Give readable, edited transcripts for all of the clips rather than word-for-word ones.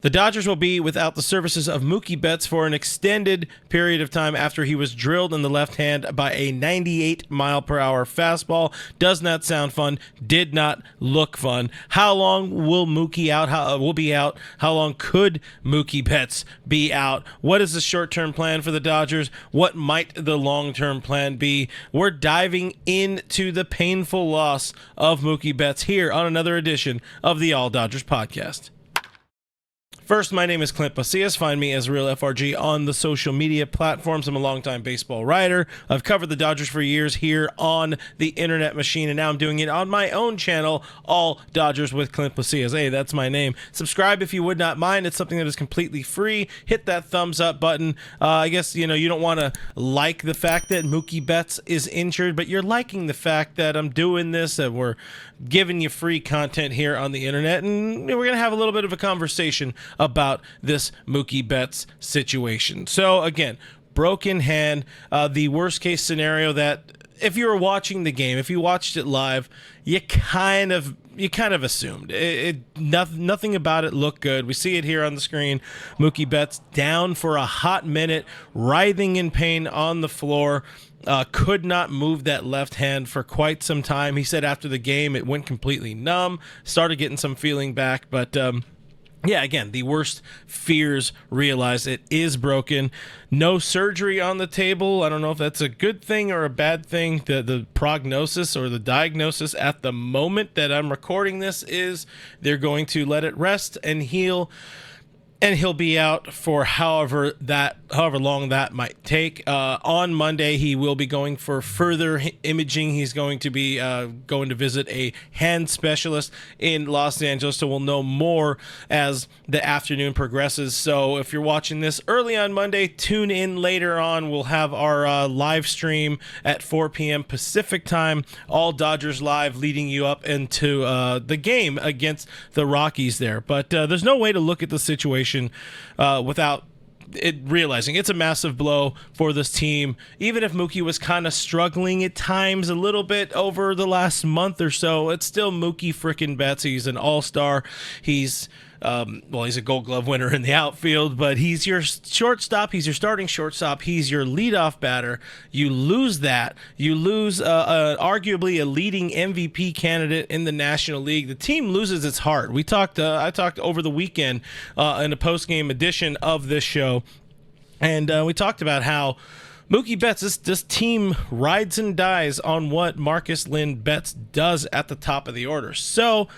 The Dodgers will be without the services of Mookie Betts for an extended period of time after he was drilled in the left hand by a 98-mile-per-hour fastball. Does not sound fun. Did not look fun. How long will Mookie out? Will be out? How long could Mookie Betts be out? What is the short-term plan for the Dodgers? What might the long-term plan be? We're diving into the painful loss of Mookie Betts here on another edition of the All Dodgers podcast. First, my name is Clint Macias. Find me as Real FRG on the social media platforms. I'm a longtime baseball writer. I've covered the Dodgers for years here on the internet machine, and now I'm doing it on my own channel, All Dodgers with Clint Macias. Hey, that's my name. Subscribe if you would not mind. It's something that is completely free. Hit that thumbs up button. I guess, you don't want to like the fact that Mookie Betts is injured, but you're liking the fact that I'm doing this, that we're giving you free content here on the internet, and we're going to have a little bit of a conversation about this Mookie Betts situation. So again, broken hand, the worst case scenario that if you were watching the game, if you watched it live, you kind of assumed nothing about it looked good. We see it here on the screen. Mookie Betts down for a hot minute, writhing in pain on the floor. Could not move that left hand for quite some time. He said after the game it went completely numb, started getting some feeling back, but yeah, again, the worst fears realized. It is broken. No surgery on the table. I don't know if that's a good thing or a bad thing. The prognosis or the diagnosis at the moment that I'm recording this is they're going to let it rest and heal. And he'll be out for however long that might take. On Monday, he will be going for further imaging. He's going to be going to visit a hand specialist in Los Angeles, so we'll know more as the afternoon progresses. So if you're watching this early on Monday, tune in later on. We'll have our live stream at 4 p.m. Pacific time, All Dodgers Live, leading you up into the game against the Rockies there. But there's no way to look at the situation without it realizing it's a massive blow for this team. Even if Mookie was kind of struggling at times a little bit over the last month or so, it's still Mookie frickin' Betts. He's an all-star. He's he's a Gold Glove winner in the outfield, but he's your shortstop. He's your starting shortstop. He's your leadoff batter. You lose that. You lose arguably a leading MVP candidate in the National League. The team loses its heart. I talked over the weekend in a post-game edition of this show, and we talked about how Mookie Betts, this team rides and dies on what Marcus Lynn Betts does at the top of the order. So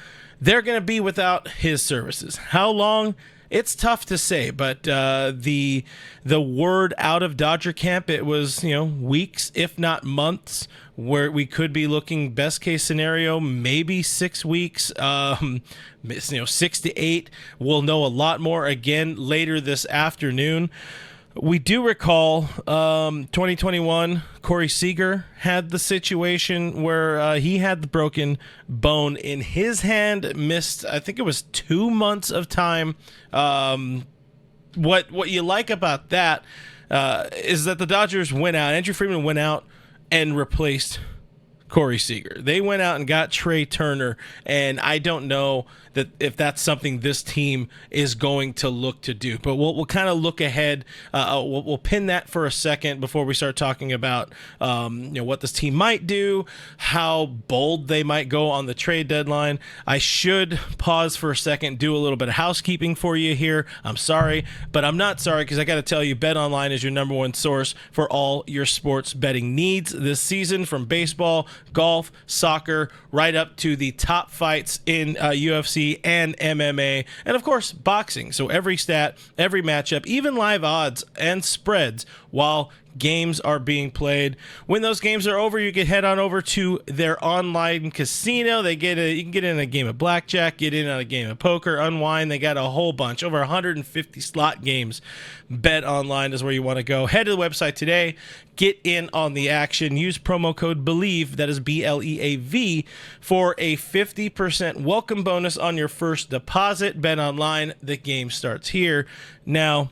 they're going to be without his services. How long? It's tough to say, but the word out of Dodger camp, it was weeks, if not months, where we could be looking best case scenario, maybe 6 weeks, 6 to 8. We'll know a lot more again later this afternoon. We do recall 2021, Corey Seager had the situation where he had the broken bone in his hand, missed, I think it was 2 months of time. What you like about that is that the Dodgers went out, Andrew Friedman went out and replaced Corey Seager. They went out and got Trey Turner, and I don't know that if that's something this team is going to look to do. But we'll kind of look ahead. We'll pin that for a second before we start talking about what this team might do, how bold they might go on the trade deadline. I should pause for a second, do a little bit of housekeeping for you here. I'm sorry, but I'm not sorry because I got to tell you, BetOnline is your number one source for all your sports betting needs this season, from baseball, golf, soccer, right up to the top fights in UFC and MMA, and of course boxing. So every stat, every matchup, even live odds and spreads while games are being played. When those games are over, you can head on over to their online casino. You can get in a game of blackjack, get in on a game of poker, unwind. They got a whole bunch, over 150 slot games. BetOnline is where you want to go. Head to the website today, get in on the action. Use promo code BELIEVE, that is BLEAV, for a 50% welcome bonus on your first deposit. BetOnline, the game starts here. Now,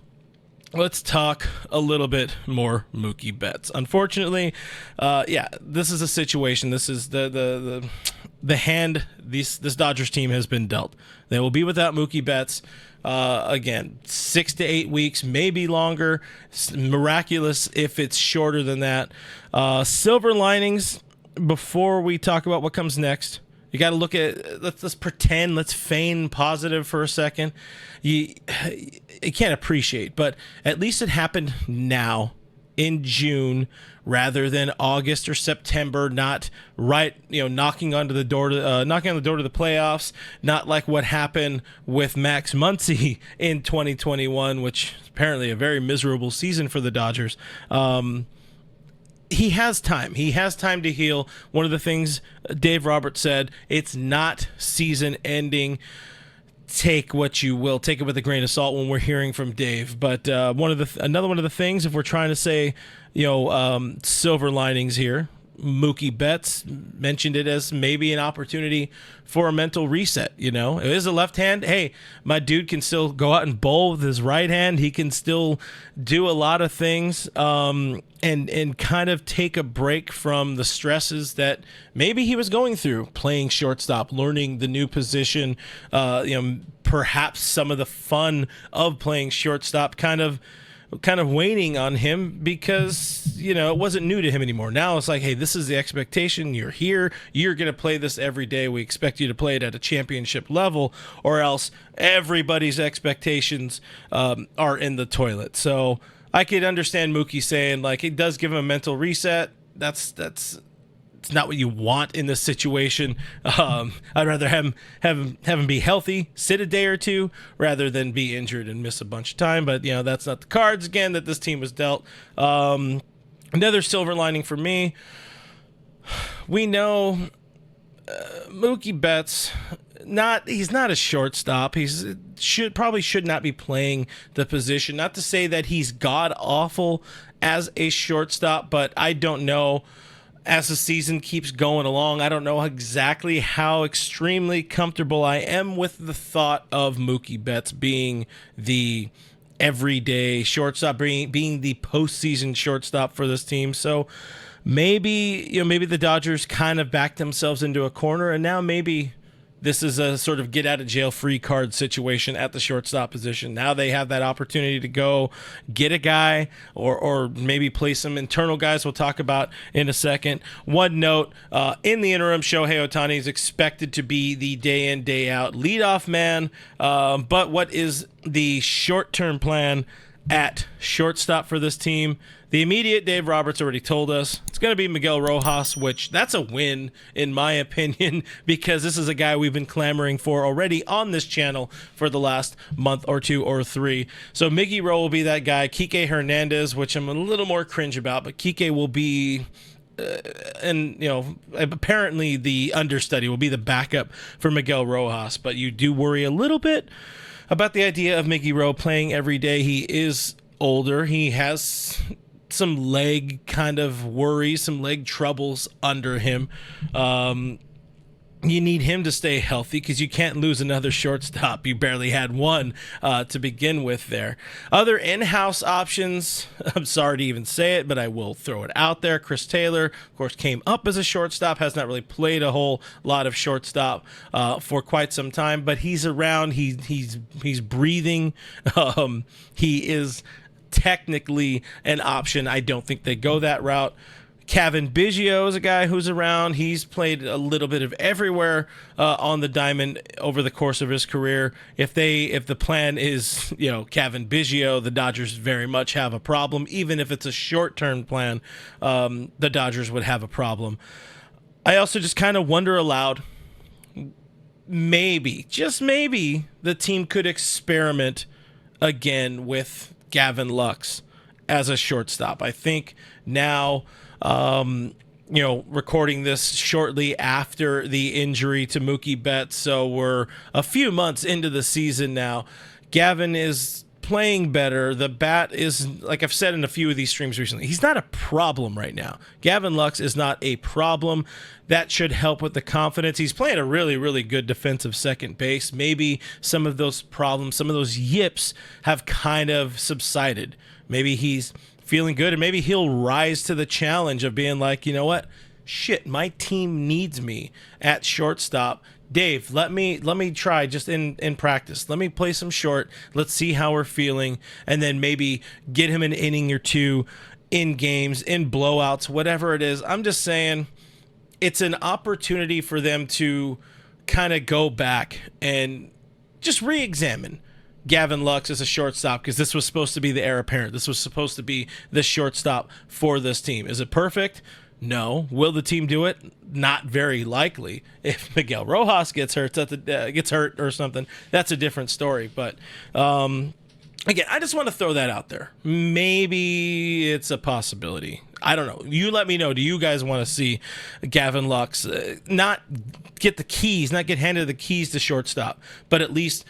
let's talk a little bit more Mookie Betts. Unfortunately, this is a situation. This is the hand this Dodgers team has been dealt. They will be without Mookie Betts. Again, 6 to 8 weeks, maybe longer. It's miraculous if it's shorter than that. Silver linings before we talk about what comes next. You got to look at, let's pretend, let's feign positive for a second. You can't appreciate, but at least it happened now in June rather than August or September, not right, knocking on the door to the playoffs, not like what happened with Max Muncy in 2021, which is apparently a very miserable season for the Dodgers. He has time. He has time to heal. One of the things Dave Roberts said, it's not season ending. Take what you will. Take it with a grain of salt when we're hearing from Dave. But another one of the things, if we're trying to say, silver linings here, Mookie Betts mentioned it as maybe an opportunity for a mental reset. It is a left hand. Hey, my dude can still go out and bowl with his right hand. He can still do a lot of things and kind of take a break from the stresses that maybe he was going through playing shortstop, learning the new position, perhaps some of the fun of playing shortstop kind of waning on him because, it wasn't new to him anymore. Now it's like, hey, this is the expectation. You're here. You're going to play this every day. We expect you to play it at a championship level, or else everybody's expectations are in the toilet. So I could understand Mookie saying, like, it does give him a mental reset. That's it's not what you want in this situation. I'd rather have him be healthy, sit a day or two, rather than be injured and miss a bunch of time. But, that's not the cards, again, that this team was dealt. Another silver lining for me, we know Mookie Betts, he's not a shortstop. Probably should not be playing the position. Not to say that he's god-awful as a shortstop, but I don't know. As the season keeps going along, I don't know exactly how extremely comfortable I am with the thought of Mookie Betts being the everyday shortstop, being the postseason shortstop for this team. So maybe the Dodgers kind of backed themselves into a corner, and now maybe this is a sort of get out of jail free card situation at the shortstop position. Now they have that opportunity to go get a guy or maybe play some internal guys we'll talk about in a second. One note, in the interim, Shohei Ohtani is expected to be the day in, day out leadoff man. But what is the short-term plan at shortstop for this team? The immediate, Dave Roberts already told us, it's going to be Miguel Rojas, which that's a win, in my opinion, because this is a guy we've been clamoring for already on this channel for the last month or two or three. So Miggy Ro will be that guy. Kike Hernandez, which I'm a little more cringe about, but Kike will be... apparently the understudy will be the backup for Miguel Rojas, but you do worry a little bit about the idea of Miggy Ro playing every day. He is older. He has some leg kind of worries, some leg troubles under him. You need him to stay healthy because you can't lose another shortstop. You barely had one to begin with there. Other in-house options, I'm sorry to even say it, but I will throw it out there. Chris Taylor, of course, came up as a shortstop, has not really played a whole lot of shortstop for quite some time, but he's around. He's breathing. He is technically an option. I don't think they go that route. Kevin Biggio is a guy who's around. He's played a little bit of everywhere on the diamond over the course of his career. If the plan is, Kevin Biggio, the Dodgers very much have a problem. Even if it's a short-term plan, the Dodgers would have a problem. I also just kind of wonder aloud, maybe, just maybe, the team could experiment again with Gavin Lux as a shortstop. I think now, recording this shortly after the injury to Mookie Betts, so we're a few months into the season now. Gavin is playing better. The bat is, like I've said in a few of these streams recently, he's not a problem right now. Gavin Lux is not a problem. That should help with the confidence. He's playing a really, really good defensive second base. Maybe some of those problems, some of those yips have kind of subsided. Maybe he's feeling good, and maybe he'll rise to the challenge of being like, you know what? shit, my team needs me at shortstop. Dave, let me try just in practice. Let me play some short. Let's see how we're feeling, and then maybe get him an inning or two in games, in blowouts, whatever it is. I'm just saying it's an opportunity for them to kind of go back and just re-examine Gavin Lux as a shortstop, because this was supposed to be the heir apparent. This was supposed to be the shortstop for this team. Is it perfect? No. Will the team do it? Not very likely. If Miguel Rojas gets hurt, or something, that's a different story. But again, I just want to throw that out there. Maybe it's a possibility. I don't know. You let me know. Do you guys want to see Gavin Lux not get the keys, not get handed the keys to shortstop, but at least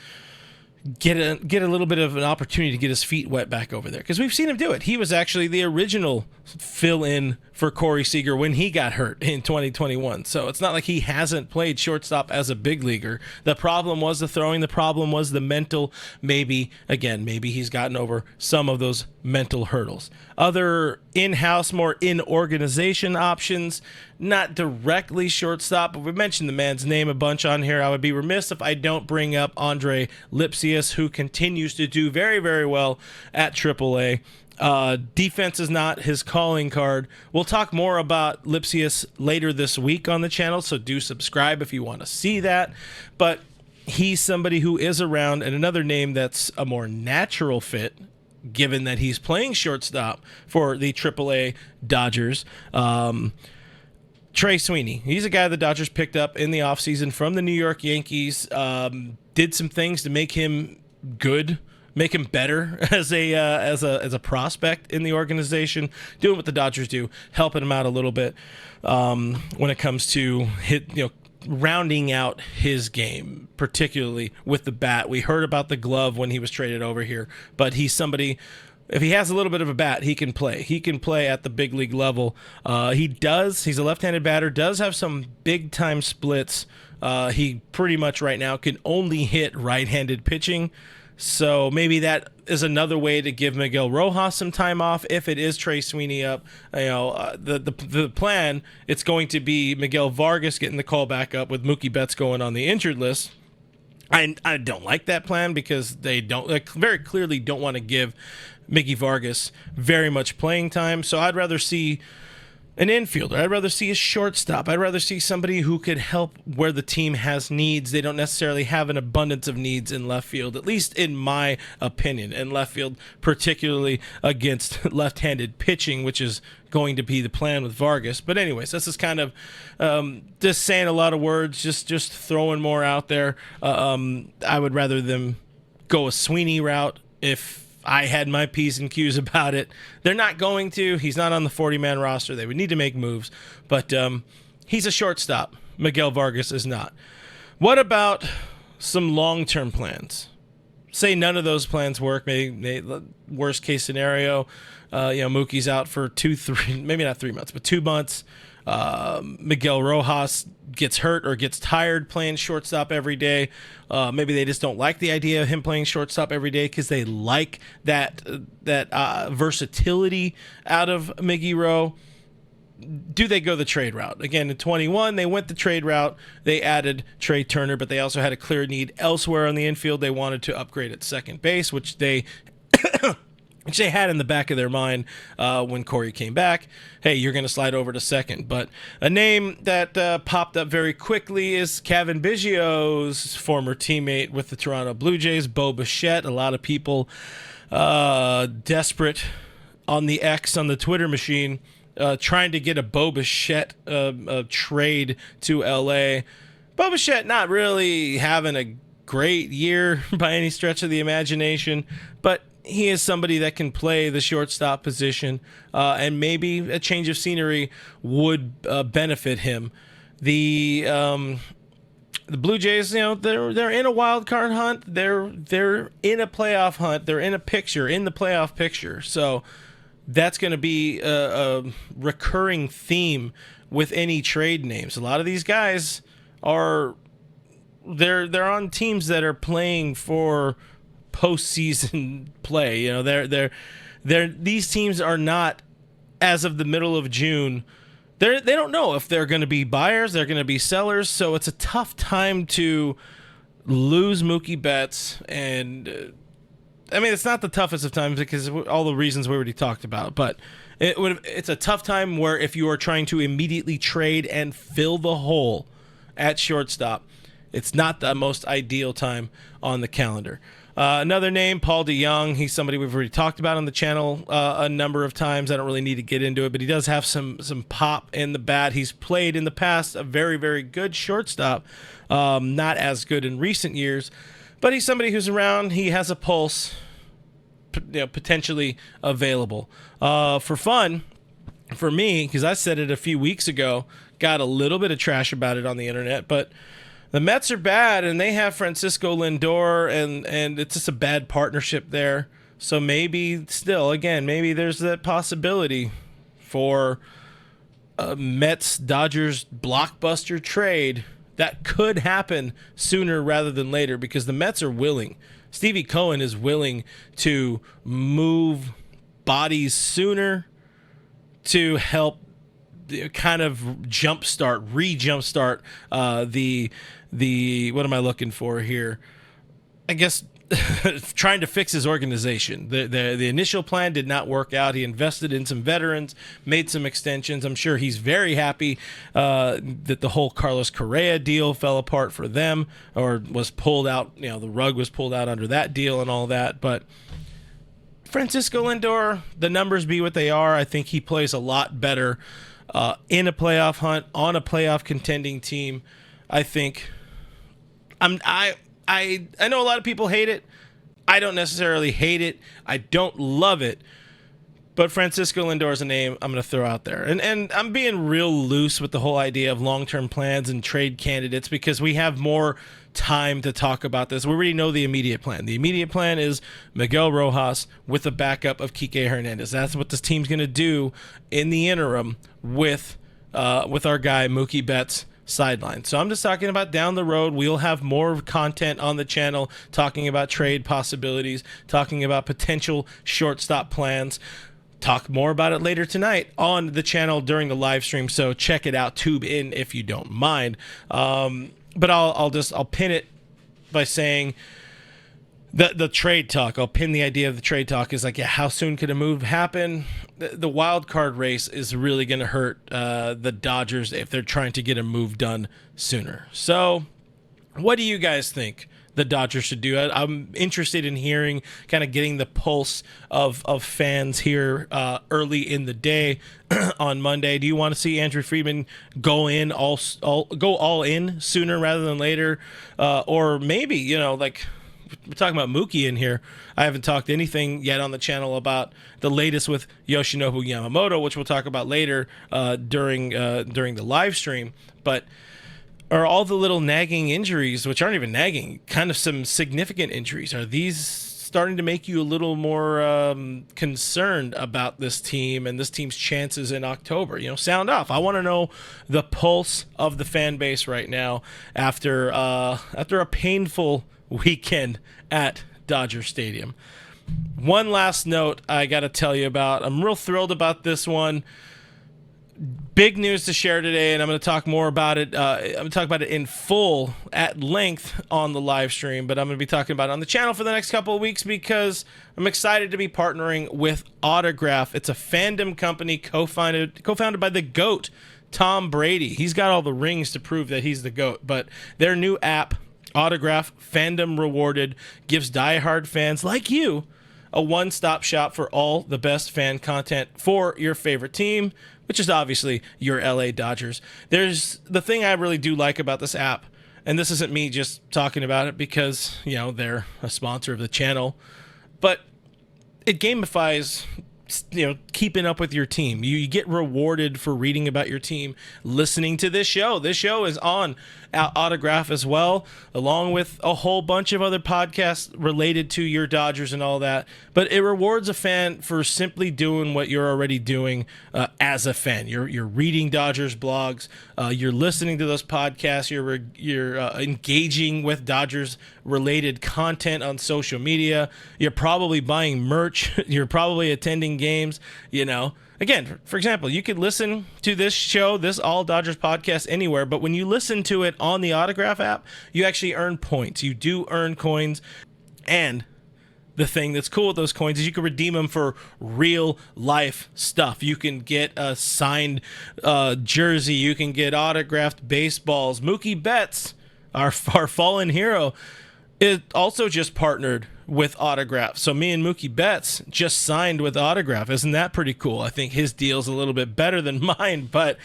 get a little bit of an opportunity to get his feet wet back over there? Because we've seen him do it. He was actually the original fill-in for Corey Seager when he got hurt in 2021. So it's not like he hasn't played shortstop as a big leaguer. The problem was the throwing. The problem was the mental. Maybe he's gotten over some of those mental hurdles. Other in-house, more in-organization options, not directly shortstop, but we mentioned the man's name a bunch on here. I would be remiss if I don't bring up Andre Lipsius, who continues to do very, very well at AAA. Defense is not his calling card. We'll talk more about Lipsius later this week on the channel, so do subscribe if you want to see that. But he's somebody who is around, and another name that's a more natural fit, given that he's playing shortstop for the AAA Dodgers. Trey Sweeney. He's a guy the Dodgers picked up in the offseason from the New York Yankees. Did some things to make him good, make him better as a prospect in the organization, doing what the Dodgers do, helping him out a little bit when it comes to rounding out his game, particularly with the bat. We heard about the glove when he was traded over here, but he's somebody, if he has a little bit of a bat, he can play. He can play at the big league level. He's a left-handed batter, does have some big-time splits. He pretty much right now can only hit right-handed pitching. So maybe that is another way to give Miguel Rojas some time off if it is Trey Sweeney up. The plan, it's going to be Miguel Vargas getting the call back up with Mookie Betts going on the injured list. I don't like that plan because they very clearly don't want to give Mickey Vargas very much playing time. So I'd rather see an infielder. I'd rather see a shortstop. I'd rather see somebody who could help where the team has needs. They don't necessarily have an abundance of needs in left field, at least in my opinion. In left field, particularly against left-handed pitching, which is going to be the plan with Vargas. But anyways, this is kind of just saying a lot of words, just throwing more out there. I would rather them go a Sweeney route if I had my P's and Q's about it. They're not going to. He's not on the 40-man roster. They would need to make moves. But he's a shortstop. Miguel Vargas is not. What about some long-term plans? Say none of those plans work. Maybe worst case scenario, Mookie's out for 2-3, maybe not 3 months, but 2 months. Miguel Rojas gets hurt or gets tired playing shortstop every day. Maybe they just don't like the idea of him playing shortstop every day because they like that versatility out of Miggy Rowe. Do they go the trade route? Again, in 21, they went the trade route. They added Trey Turner, but they also had a clear need elsewhere on the infield. They wanted to upgrade at second base, which they had in the back of their mind when Corey came back. Hey, you're going to slide over to second. But a name that popped up very quickly is Kevin Biggio's former teammate with the Toronto Blue Jays, Bo Bichette. A lot of people desperate on the X, on the Twitter machine, trying to get a Bo Bichette trade to L.A. Bo Bichette not really having a great year by any stretch of the imagination, but he is somebody that can play the shortstop position, and maybe a change of scenery would benefit him. The Blue Jays, they're in a wild card hunt. They're in a playoff hunt. They're in the playoff picture. So that's going to be a recurring theme with any trade names. A lot of these guys they're on teams that are playing for postseason play. These teams are not, as of the middle of June, they don't know if they're going to be buyers, they're going to be sellers. So it's a tough time to lose Mookie Betts. And I mean, it's not the toughest of times because all the reasons we already talked about, but it's a tough time where if you are trying to immediately trade and fill the hole at shortstop, it's not the most ideal time on the calendar. Another name, Paul DeJong. He's somebody we've already talked about on the channel a number of times. I don't really need to get into it, but he does have some pop in the bat. He's played in the past a very, very good shortstop. Not as good in recent years, but he's somebody who's around. He has a pulse, potentially available. For fun, for me, because I said it a few weeks ago, got a little bit of trash about it on the internet, but the Mets are bad, and they have Francisco Lindor, and it's just a bad partnership there. So maybe maybe there's that possibility for a Mets-Dodgers blockbuster trade that could happen sooner rather than later because the Mets are willing. Stevie Cohen is willing to move bodies sooner to help kind of re-jumpstart the what am I looking for here? I guess trying to fix his organization. The initial plan did not work out. He invested in some veterans, made some extensions. I'm sure he's very happy that the whole Carlos Correa deal fell apart for them or was pulled out. The rug was pulled out under that deal and all that. But Francisco Lindor, the numbers be what they are. I think he plays a lot better in a playoff hunt on a playoff contending team. I think I know a lot of people hate it. I don't necessarily hate it. I don't love it. But Francisco Lindor is a name I'm going to throw out there. And I'm being real loose with the whole idea of long-term plans and trade candidates because we have more time to talk about this. We already know the immediate plan. The immediate plan is Miguel Rojas with the backup of Kike Hernandez. That's what this team's going to do in the interim with our guy Mookie Betts sideline. So I'm just talking about down the road. We'll have more content on the channel talking about trade possibilities, talking about potential shortstop plans. Talk more about it later tonight on the channel during the live stream. So check it out, tube in if you don't mind. But I'll pin it by saying the trade talk. I'll pin the idea of the trade talk is like, how soon could a move happen? The wild card race is really going to hurt the Dodgers if they're trying to get a move done sooner. So what do you guys think the Dodgers should do? I'm interested in hearing, kind of getting the pulse of fans here early in the day on Monday. Do you want to see Andrew Friedman go all in sooner rather than later? Or maybe, like we're talking about Mookie in here. I haven't talked anything yet on the channel about the latest with Yoshinobu Yamamoto, which we'll talk about later during the live stream. But are all the little nagging injuries, which aren't even nagging, kind of some significant injuries, are these starting to make you a little more concerned about this team and this team's chances in October? Sound off. I want to know the pulse of the fan base right now after a painful weekend at Dodger Stadium. One last note I got to tell you about. I'm real thrilled about this one. Big news to share today, and I'm going to talk more about it. I'm going to talk about it in full, at length on the live stream, but I'm going to be talking about it on the channel for the next couple of weeks because I'm excited to be partnering with Autograph. It's a fandom company co-founded by the GOAT, Tom Brady. He's got all the rings to prove that he's the GOAT, but their new app, Autograph Fandom Rewarded, gives diehard fans like you a one-stop shop for all the best fan content for your favorite team, which is obviously your LA Dodgers. There's the thing I really do like about this app, and this isn't me just talking about it because, they're a sponsor of the channel, but it gamifies, keeping up with your team. You get rewarded for reading about your team, listening to this show. This show is on Autograph as well, along with a whole bunch of other podcasts related to your Dodgers and all that. But it rewards a fan for simply doing what you're already doing as a fan. You're reading Dodgers blogs, you're listening to those podcasts, you're engaging with Dodgers related content on social media. You're probably buying merch. You're probably attending games, you know. Again, for example, you could listen to this show, this All Dodgers podcast anywhere, but when you listen to it on the Autograph app, you actually earn points. You do earn coins, and the thing that's cool with those coins is you can redeem them for real life stuff. You can get a signed jersey. You can get autographed baseballs. Mookie Betts, our fallen hero, it also just partnered with Autograph. So me and Mookie Betts just signed with Autograph. Isn't that pretty cool? I think his deal's a little bit better than mine, but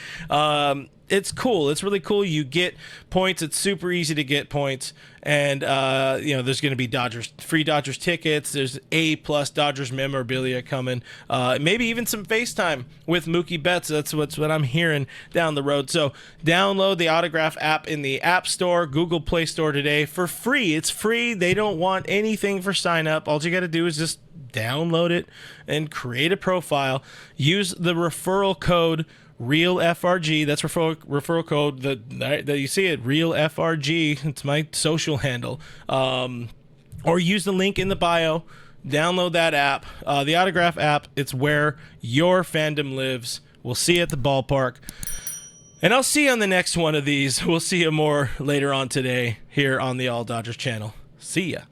it's cool. It's really cool. You get points. It's super easy to get points. And, there's going to be free Dodgers tickets. There's A+ Dodgers memorabilia coming. Maybe even some FaceTime with Mookie Betts. That's what I'm hearing down the road. So download the Autograph app in the App Store, Google Play Store today for free. It's free. They don't want anything for sign up. All you got to do is just download it and create a profile. Use the referral code RealFRG. That's referral code that you see it, RealFRG. It's my social handle. Or use the link in the bio. Download that app. The Autograph app. It's where your fandom lives. We'll see you at the ballpark. And I'll see you on the next one of these. We'll see you more later on today here on the All Dodgers channel. See ya.